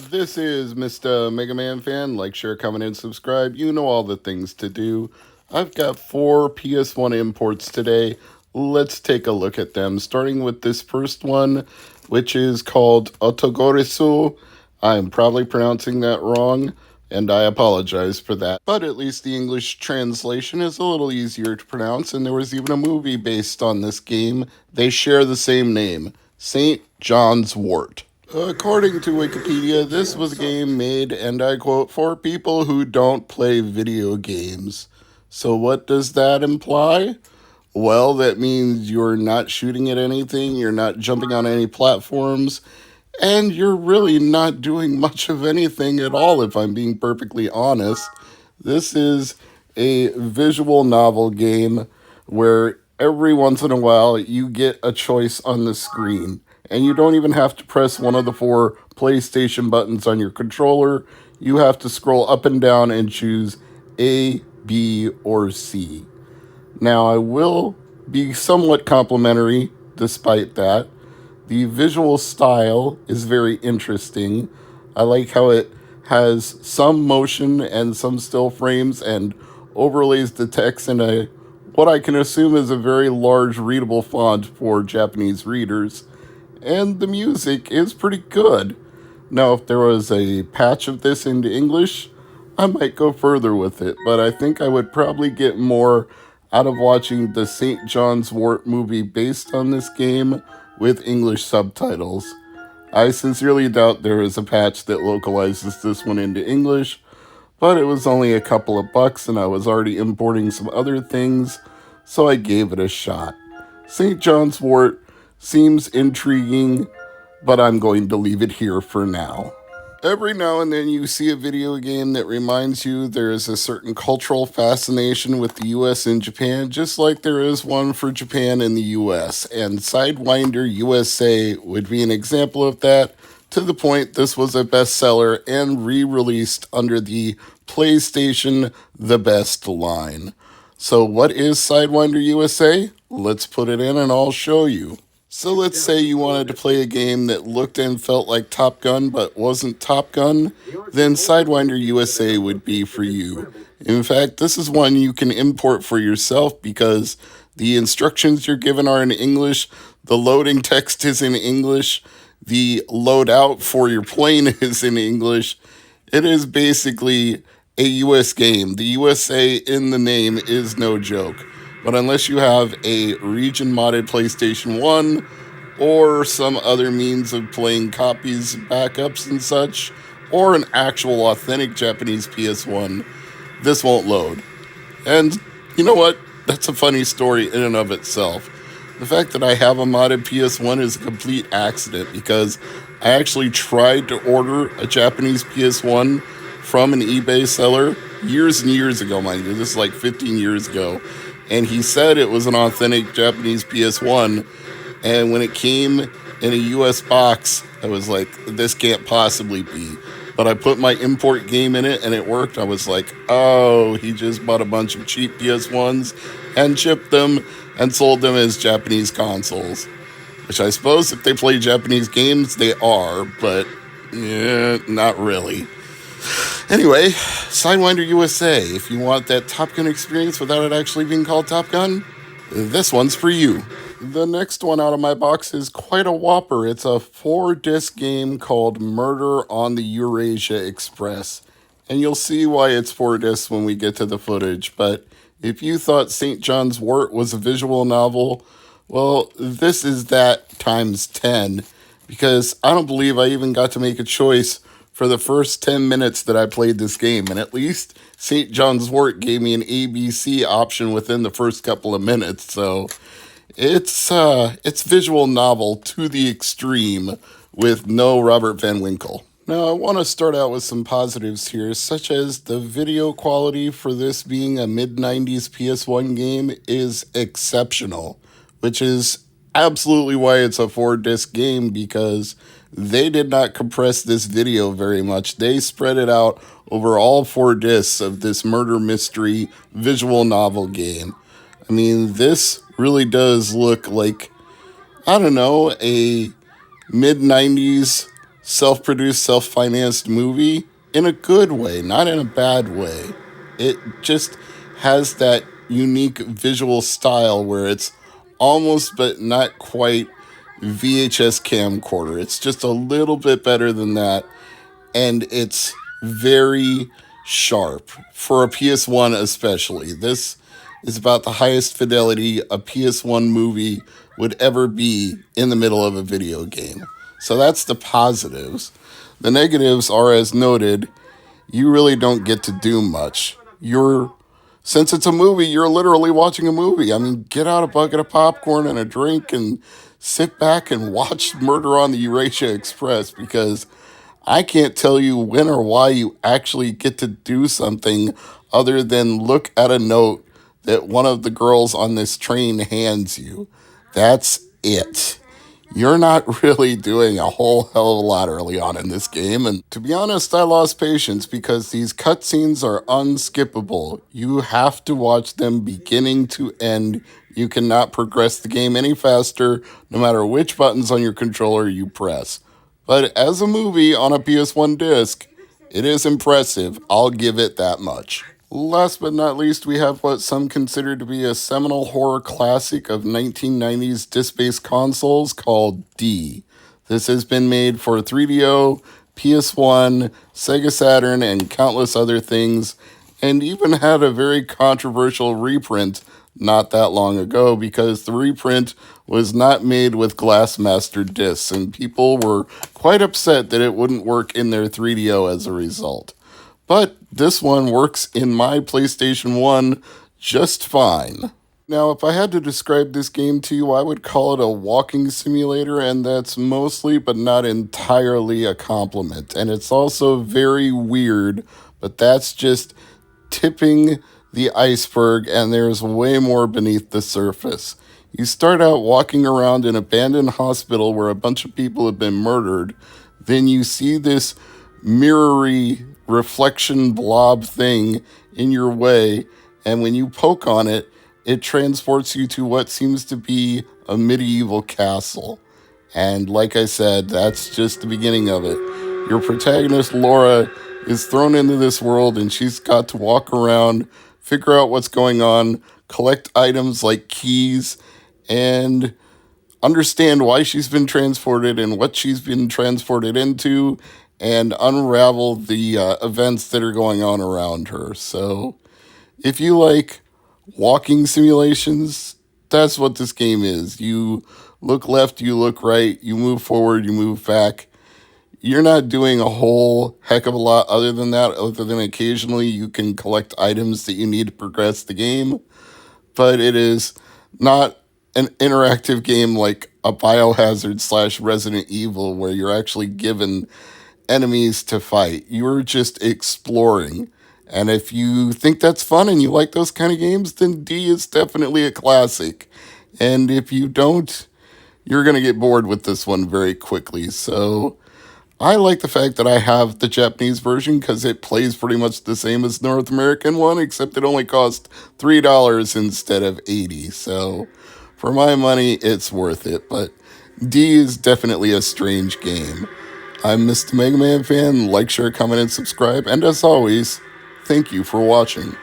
This is Mr. MegaManFan. Like, share, comment, and subscribe. You know all the things to do. I've got 4 PS1 imports today. Let's take a look at them, starting with this first one, which is called Otogorisu. I'm probably pronouncing that wrong, and I apologize for that. But at least the English translation is a little easier to pronounce, and there was even a movie based on this game. They share the same name, St. John's Wort. According to Wikipedia, this was a game made, and I quote, for people who don't play video games. So what does that imply? Well, that means you're not shooting at anything, you're not jumping on any platforms, and you're really not doing much of anything at all, if I'm being perfectly honest. This is a visual novel game where every once in a while you get a choice on the screen. And you don't even have to press one of the 4 PlayStation buttons on your controller. You have to scroll up and down and choose A, B, or C. Now, I will be somewhat complimentary despite that. The visual style is very interesting. I like how it has some motion and some still frames and overlays the text in a what I can assume is a very large readable font for Japanese readers. And the music is pretty good. Now, if there was a patch of this into English, I might go further with it, but I think I would probably get more out of watching the St. John's Wort movie based on this game with English subtitles. I sincerely doubt there is a patch that localizes this one into English, but it was only a couple of bucks and I was already importing some other things, so I gave it a shot. St. John's Wort seems intriguing, but I'm going to leave it here for now. Every now and then you see a video game that reminds you there is a certain cultural fascination with the US and Japan, just like there is one for Japan and the US. And Sidewinder USA would be an example of that, to the point this was a bestseller and re-released under the PlayStation The Best line. So what is Sidewinder USA? Let's put it in and I'll show you. So let's say you wanted to play a game that looked and felt like Top Gun but wasn't Top Gun, then Sidewinder USA would be for you. In fact, this is one you can import for yourself because the instructions you're given are in English, the loading text is in English, the loadout for your plane is in English. It is basically a US game. The USA in the name is no joke. But unless you have a region-modded PlayStation 1 or some other means of playing copies, backups, and such, or an actual authentic Japanese PS1, this won't load. And you know what? That's a funny story in and of itself. The fact that I have a modded PS1 is a complete accident because I actually tried to order a Japanese PS1 from an eBay seller years and years ago, mind you. This is like 15 years ago. And he said it was an authentic Japanese PS1. And when it came in a US box, I was like, this can't possibly be. But I put my import game in it and it worked. I was like, oh, he just bought a bunch of cheap PS1s and shipped them and sold them as Japanese consoles. Which I suppose if they play Japanese games, they are, but not really. Anyway, Sidewinder USA, if you want that Top Gun experience without it actually being called Top Gun, this one's for you. The next one out of my box is quite a whopper. It's a 4-disc game called Murder on the Eurasia Express. And you'll see why it's 4 discs when we get to the footage. But if you thought St. John's Wort was a visual novel, well, this is that times 10. Because I don't believe I even got to make a choice for the first 10 minutes that I played this game, and at least St. John's Wort gave me an ABC option within the first couple of minutes, so it's visual novel to the extreme with no Robert Van Winkle. Now, I want to start out with some positives here, such as the video quality for this being a mid-90s PS1 game is exceptional, which is absolutely why it's a 4-disc game, because they did not compress this video very much. They spread it out over all 4 discs of this murder mystery visual novel game. I mean, this really does look like, I don't know, a mid-90s self-produced, self-financed movie in a good way, not in a bad way. It just has that unique visual style where it's almost but not quite VHS camcorder. It's just a little bit better than that, and it's very sharp for a PS1 especially. This is about the highest fidelity a PS1 movie would ever be in the middle of a video game. So that's the positives. The negatives are, as noted, you really don't get to do much. Since it's a movie, you're literally watching a movie. I mean, get out a bucket of popcorn and a drink and sit back and watch Murder on the Eurasia Express, because I can't tell you when or why you actually get to do something other than look at a note that one of the girls on this train hands you. That's it. You're not really doing a whole hell of a lot early on in this game, and to be honest, I lost patience because these cutscenes are unskippable. You have to watch them beginning to end. You cannot progress the game any faster, no matter which buttons on your controller you press. But as a movie on a PS1 disc, it is impressive. I'll give it that much. Last but not least, we have what some consider to be a seminal horror classic of 1990s disc-based consoles called D. This has been made for 3DO, PS1, Sega Saturn, and countless other things, and even had a very controversial reprint not that long ago, because the reprint was not made with Glassmaster discs, and people were quite upset that it wouldn't work in their 3DO as a result. But this one works in my PlayStation 1 just fine. Now, if I had to describe this game to you, I would call it a walking simulator, and that's mostly but not entirely a compliment. And it's also very weird, but that's just tipping the iceberg, and there's way more beneath the surface. You start out walking around an abandoned hospital where a bunch of people have been murdered. Then you see this mirrory reflection blob thing in your way, and when you poke on it, it transports you to what seems to be a medieval castle. And like I said, that's just the beginning of it. Your protagonist, Laura, is thrown into this world, and she's got to walk around, figure out what's going on, collect items like keys, and understand why she's been transported and what she's been transported into, and unravel the events that are going on around her. So if you like walking simulations, that's what this game is. You look left, you look right, you move forward, you move back. You're not doing a whole heck of a lot other than that, other than occasionally you can collect items that you need to progress the game. But it is not an interactive game like a Biohazard / Resident Evil, where you're actually given enemies to fight. You're just exploring. And if you think that's fun and you like those kind of games, then D is definitely a classic. And if you don't, you're going to get bored with this one very quickly. So I like the fact that I have the Japanese version, because it plays pretty much the same as the North American one, except it only cost $3 instead of $80. So for my money, it's worth it. But D is definitely a strange game. I'm Mr. MegaManFan. Like, share, comment, and subscribe. And as always, thank you for watching.